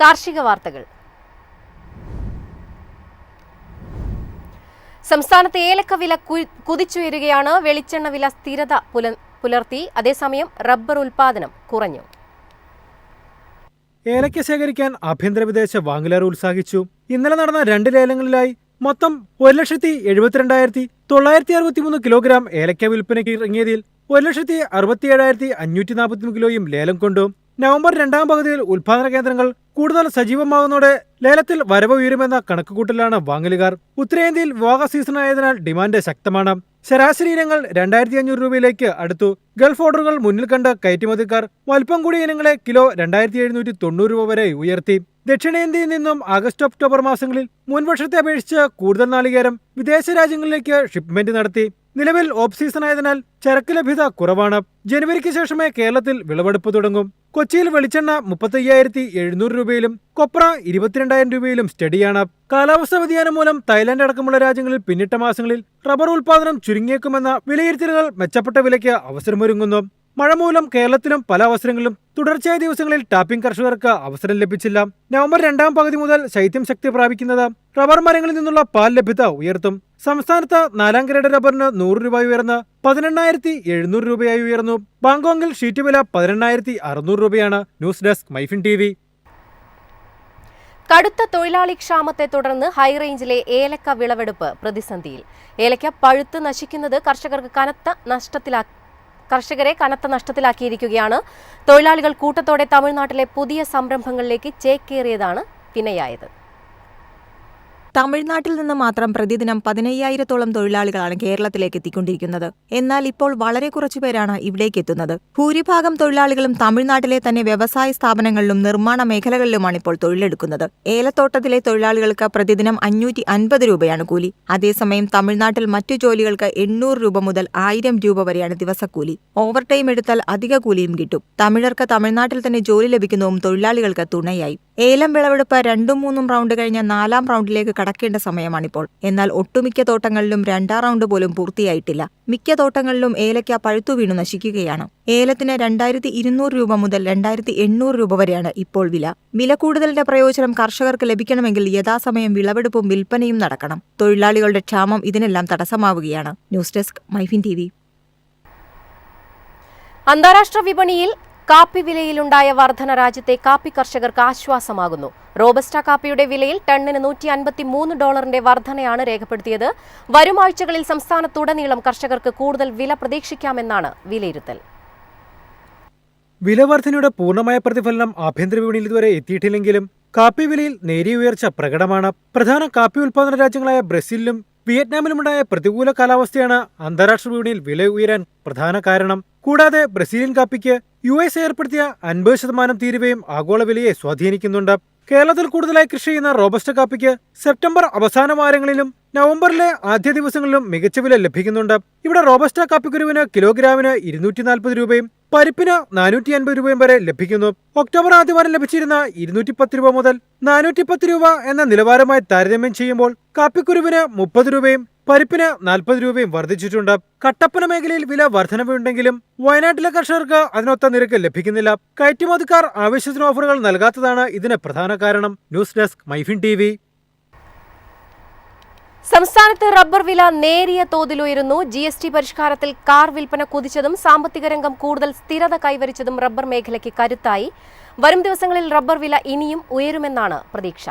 കാർഷിക വാർത്തകൾ. സംസ്ഥാനത്തെ ഏലക്ക വില കുതിച്ചുയരുകയാണ്. വെളിച്ചെണ്ണ വില സ്ഥിരത പുലർത്തി. അതേസമയം റബ്ബർ ഉൽപാദനം കുറഞ്ഞു. ഏലക്ക ശേഖരിക്കാൻ ആഭ്യന്തര വിദേശ വാങ്ങലുകാർ ഉത്സാഹിച്ചു. ഇന്നലെ നടന്ന 2 ലേലങ്ങളിലായി മൊത്തം 1,72,963 കിലോഗ്രാം ഏലക്ക വിൽപ്പനയ്ക്ക് ഇറങ്ങിയതിൽ 1,67,543 കിലോയും ലേലം കൊണ്ടു. നവംബർ 2ാം പകുതിയിൽ ഉൽപാദന കേന്ദ്രങ്ങൾ കൂടുതൽ സജീവമാകുന്നതോടെ ലേലത്തിൽ വരവ് ഉയരുമെന്ന കണക്കുകൂട്ടലാണ് വാങ്ങലുകാർ. ഉത്തരേന്ത്യയിൽ വിവാഹ സീസണായതിനാൽ ഡിമാൻഡ് ശക്തമാണ്. ശരാശരി ഇനങ്ങൾ 2,500 രൂപയിലേക്ക് അടുത്തു. ഗൾഫ് ഓർഡറുകൾ മുന്നിൽ കണ്ട് കയറ്റുമതിക്കാർ വലിപ്പം കൂടിയ ഇനങ്ങളെ കിലോ 2,790 രൂപ വരെ ഉയർത്തി. ദക്ഷിണേന്ത്യയിൽ നിന്നും ആഗസ്റ്റ്-ഒക്ടോബർ മാസങ്ങളിൽ മുൻവർഷത്തെ അപേക്ഷിച്ച് കൂടുതൽ നാളികേരം വിദേശ രാജ്യങ്ങളിലേക്ക് ഷിപ്മെന്റ് നടത്തി. നിലവിൽ ഓഫ് സീസൺ ആയതിനാൽ ചരക്ക് ലഭ്യത കുറവാണ്. ജനുവരിക്ക് ശേഷമേ കേരളത്തിൽ വിളവെടുപ്പ് തുടങ്ങും. കൊച്ചിയിൽ വെളിച്ചെണ്ണ 35,700 രൂപയിലും കൊപ്ര 22,000 രൂപയിലും സ്റ്റഡിയാണ്. കാലാവസ്ഥാ വ്യതിയാനം മൂലം തായ്ലാന്റ് അടക്കമുള്ള രാജ്യങ്ങളിൽ പിന്നിട്ട മാസങ്ങളിൽ റബ്ബർ ഉൽപാദനം ചുരുങ്ങിയേക്കുമെന്ന വിലയിരുത്തലുകൾ മെച്ചപ്പെട്ട വിലയ്ക്ക് അവസരമൊരുങ്ങുന്നു. മഴ മൂലം കേരളത്തിലും പല അവസരങ്ങളിലും തുടർച്ചയായ ദിവസങ്ങളിൽ ടാപ്പിംഗ് കർഷകർക്ക് അവസരം ലഭിച്ചില്ല. നവംബർ 2ാം പകുതി മുതൽ ശൈത്യം ശക്തി പ്രാപിക്കുന്നത് റബ്ബർ മരങ്ങളിൽ നിന്നുള്ള പാൽ ലഭ്യത ഉയർത്തും. സംസ്ഥാനത്ത് 4ാം ഗ്രേഡ് റബ്ബറിന് 100 രൂപ ഉയർന്ന് 18,700 രൂപയായി ഉയർന്നു. ബാങ്കോങ്ങിൽ ഷീറ്റ് വില 18,600 രൂപയാണ്. News desk MyFin TV. കടുത്ത തൊഴിലാളി ക്ഷാമത്തെ തുടർന്ന് ഹൈറേഞ്ചിലെ ഏലക്ക വിളവെടുപ്പ് പ്രതിസന്ധിയിൽ. ഏലക്ക പഴുത്ത് നശിക്കുന്നത് കർഷകരെ കനത്ത നഷ്ടത്തിലാക്കിയിരിക്കുകയാണ്. തൊഴിലാളികൾ കൂട്ടത്തോടെ തമിഴ്നാട്ടിലെ പുതിയ സംരംഭങ്ങളിലേക്ക് ചേക്കേറിയതാണ് വിനയായത്. തമിഴ്നാട്ടിൽ നിന്ന് മാത്രം പ്രതിദിനം 15,000-ഓളം തൊഴിലാളികളാണ് കേരളത്തിലേക്ക് എത്തിക്കൊണ്ടിരിക്കുന്നത്. എന്നാൽ ഇപ്പോൾ വളരെ കുറച്ചുപേരാണ് ഇവിടേക്ക് എത്തുന്നത്. ഭൂരിഭാഗം തൊഴിലാളികളും തമിഴ്നാട്ടിലെ തന്നെ വ്യവസായ സ്ഥാപനങ്ങളിലും നിർമ്മാണ മേഖലകളിലുമാണ് ഇപ്പോൾ തൊഴിലെടുക്കുന്നത്. ഏലത്തോട്ടത്തിലെ തൊഴിലാളികൾക്ക് പ്രതിദിനം 550 രൂപയാണ് കൂലി. അതേസമയം തമിഴ്നാട്ടിൽ മറ്റു ജോലികൾക്ക് 800 രൂപ മുതൽ 1000 രൂപ വരെയാണ് ദിവസക്കൂലി. ഓവർ ടൈം എടുത്താൽ അധിക കൂലിയും കിട്ടും. തമിഴർക്ക് തമിഴ്നാട്ടിൽ തന്നെ ജോലി ലഭിക്കുന്നതും തൊഴിലാളികൾക്ക് തുണയായി. ഏലം വിളവെടുപ്പ് 2-3 റൗണ്ട് കഴിഞ്ഞ 4ാം റൗണ്ടിലേക്ക് കടക്കേണ്ട സമയമാണിപ്പോൾ. എന്നാൽ ഒട്ടുമിക്ക തോട്ടങ്ങളിലും 2ാം റൗണ്ട് പോലും പൂർത്തിയായിട്ടില്ല. മിക്ക തോട്ടങ്ങളിലും ഏലക്ക പഴുത്തു വീണു നശിക്കുകയാണ്. ഏലത്തിന് 2,200 രൂപ മുതൽ 2,800 രൂപ വരെയാണ് ഇപ്പോൾ വില. വില കൂടുതലിന്റെ പ്രയോജനം കർഷകർക്ക് ലഭിക്കണമെങ്കിൽ യഥാസമയം വിളവെടുപ്പും വിൽപ്പനയും നടക്കണം. തൊഴിലാളികളുടെ ക്ഷാമം ഇതിനെല്ലാം തടസ്സമാവുകയാണ്. News desk MyFin TV. അന്താരാഷ്ട്ര വിപണിയിൽ കാപ്പി വിലയിലുണ്ടായ വർധന രാജ്യത്തെ കാപ്പി കർഷകർക്ക് ആശ്വാസമാകുന്നു. റോബസ്റ്റ കാപ്പിയുടെ വിലയിൽ ടണ്ണിന് $153 വർധനയാണ് രേഖപ്പെടുത്തിയത്. വരും ആഴ്ചകളിൽ സംസ്ഥാനത്തുടനീളം കർഷകർക്ക് കൂടുതൽ വില പ്രതീക്ഷിക്കാമെന്നാണ് വിലയിരുത്തൽ. വിലവർധനയുടെ പൂർണ്ണമായ പ്രതിഫലനം ആഭ്യന്തര വിപണിയിൽ ഇതുവരെ എത്തിയിട്ടില്ലെങ്കിലും കാപ്പി വിലയിൽ നേരിയ ഉയർച്ച പ്രകടമാണ്. പ്രധാന കാപ്പി ഉൽപാദന രാജ്യങ്ങളായ ബ്രസീലിലും വിയറ്റ്നാമിലുമുണ്ടായ പ്രതികൂല കാലാവസ്ഥയാണ് അന്താരാഷ്ട്ര വിപണിയിൽ വില ഉയരാൻ പ്രധാന കാരണം. കൂടാതെ ബ്രസീലിയൻ കാപ്പിക്ക് US ഏർപ്പെടുത്തിയ 50% തീരുവയും ആഗോള വിലയെ സ്വാധീനിക്കുന്നുണ്ട്. കേരളത്തിൽ കൂടുതലായി കൃഷി ചെയ്യുന്ന റോബസ്റ്റ കാപ്പിക്ക് സെപ്റ്റംബർ അവസാന വാരങ്ങളിലും നവംബറിലെ ആദ്യ ദിവസങ്ങളിലും മികച്ച വില ലഭിക്കുന്നുണ്ട്. ഇവിടെ റോബസ്റ്റ കാപ്പിക്കുരുവിന് കിലോഗ്രാമിന് 240 രൂപയും പരിപ്പിന് 450 രൂപയും വരെ ലഭിക്കുന്നു. ഒക്ടോബർ ആദ്യവാരം ലഭിച്ചിരുന്ന 210 രൂപ മുതൽ 410 രൂപ എന്ന നിലവാരമായി താരതമ്യം ചെയ്യുമ്പോൾ കാപ്പിക്കുരുവിന് 30 രൂപയും പരിപ്പിന് 40 രൂപയും വർദ്ധിച്ചിട്ടുണ്ട്. കട്ടപ്പന മേഖലയിൽ വില വർധനവുണ്ടെങ്കിലും വയനാട്ടിലെ കർഷകർക്ക് അതിനൊത്ത നിരക്ക് ലഭിക്കുന്നില്ല. കയറ്റുമതിക്കാർ ആവശ്യത്തിന് ഓഫറുകൾ നൽകാത്തതാണ് ഇതിന് പ്രധാന കാരണം. News desk MyFin TV. സംസ്ഥാനത്ത് റബ്ബർ വില നേരിയ തോതിലുയരുന്നു. GST പരിഷ്കാരത്തിൽ കാർ വിൽപ്പന കുതിച്ചതും സാമ്പത്തിക രംഗം കൂടുതൽ സ്ഥിരത കൈവരിച്ചതും റബ്ബർ മേഖലയ്ക്ക് കരുത്തായി. വരും ദിവസങ്ങളിൽ റബ്ബർ വില ഇനിയും ഉയരുമെന്നാണ് പ്രതീക്ഷ.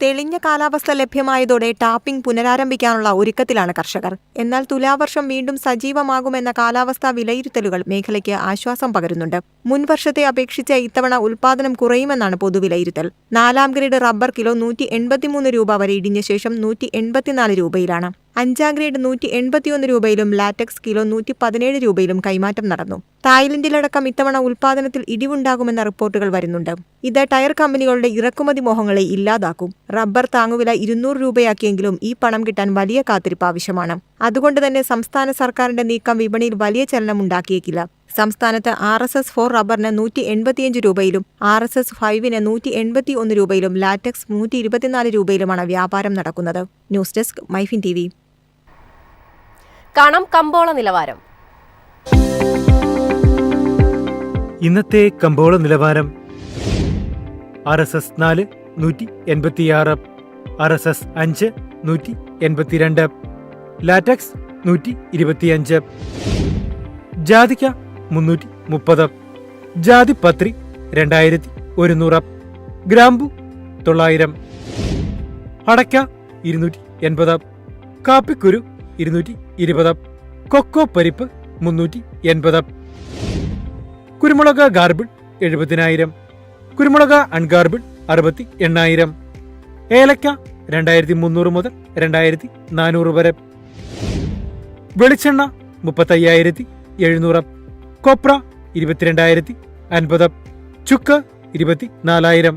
തെളിഞ്ഞ കാലാവസ്ഥ ലഭ്യമായതോടെ ടാപ്പിംഗ് പുനരാരംഭിക്കാനുള്ള ഒരുക്കത്തിലാണ് കർഷകർ. എന്നാൽ തുലാവർഷം വീണ്ടും സജീവമാകുമെന്ന കാലാവസ്ഥാ വിലയിരുത്തലുകൾ മേഖലയ്ക്ക് ആശ്വാസം പകരുന്നുണ്ട്. മുൻവർഷത്തെ അപേക്ഷിച്ച് ഇത്തവണ ഉൽപാദനം കുറയുമെന്നാണ് പൊതുവിലയിരുത്തൽ. 4ാം ഗ്രേഡ് റബ്ബർ കിലോ 183 രൂപ വരെ ഇടിഞ്ഞ ശേഷം 184 രൂപയിലാണ്. 5ാം ഗ്രേഡ് 181 രൂപയിലും ലാറ്റക്സ് കിലോ 117 രൂപയിലും കൈമാറ്റം നടന്നു. തായ്ലൻഡിലടക്കം ഇത്തവണ ഉൽപാദനത്തിൽ ഇടിവുണ്ടാകുമെന്ന റിപ്പോർട്ടുകൾ വരുന്നുണ്ട്. ഇത് ടയർ കമ്പനികളുടെ ഇറക്കുമതി മോഹങ്ങളെ ഇല്ലാതാക്കും. റബ്ബർ താങ്ങുവില 200 രൂപയാക്കിയെങ്കിലും ഈ പണം കിട്ടാൻ വലിയ കാത്തിരിപ്പ് ആവശ്യമാണ്. അതുകൊണ്ട് തന്നെ സംസ്ഥാന സർക്കാരിന്റെ നീക്കം വിപണിയിൽ വലിയ ചലനമുണ്ടാക്കിയേക്കില്ല. സംസ്ഥാനത്ത് RSS-4 റബ്ബറിന് 185 രൂപയിലും RSS-5ന് 181 രൂപയിലും ലാറ്റക്സ് 124 രൂപയിലുമാണ് വ്യാപാരം നടക്കുന്നത്. News desk MyFin TV. കാണാം കമ്പോള നിലവാരം. ഇന്നത്തെ കമ്പോള നിലവാരം. RSS 4 186, RSS 5 182, ലാറ്റക്സ് 125, ജാതിക്ക 330, ജാതിപത്രി 2100, ഗ്രാമ്പു 900, അടയ്ക്ക 280, കാപ്പിക്കുരു 220, കൊക്കോ പരിപ്പ് 380, കുരുമുളക് ഗാർബിൾ 70,000, കുരുമുളക് അൺഗാർബിൾ 68,000, ഏലക്ക 2300 മുതൽ 2400 വരെ, വെളിച്ചെണ്ണ 35,700, കൊപ്ര 22,050, ചുക്ക് 24,000.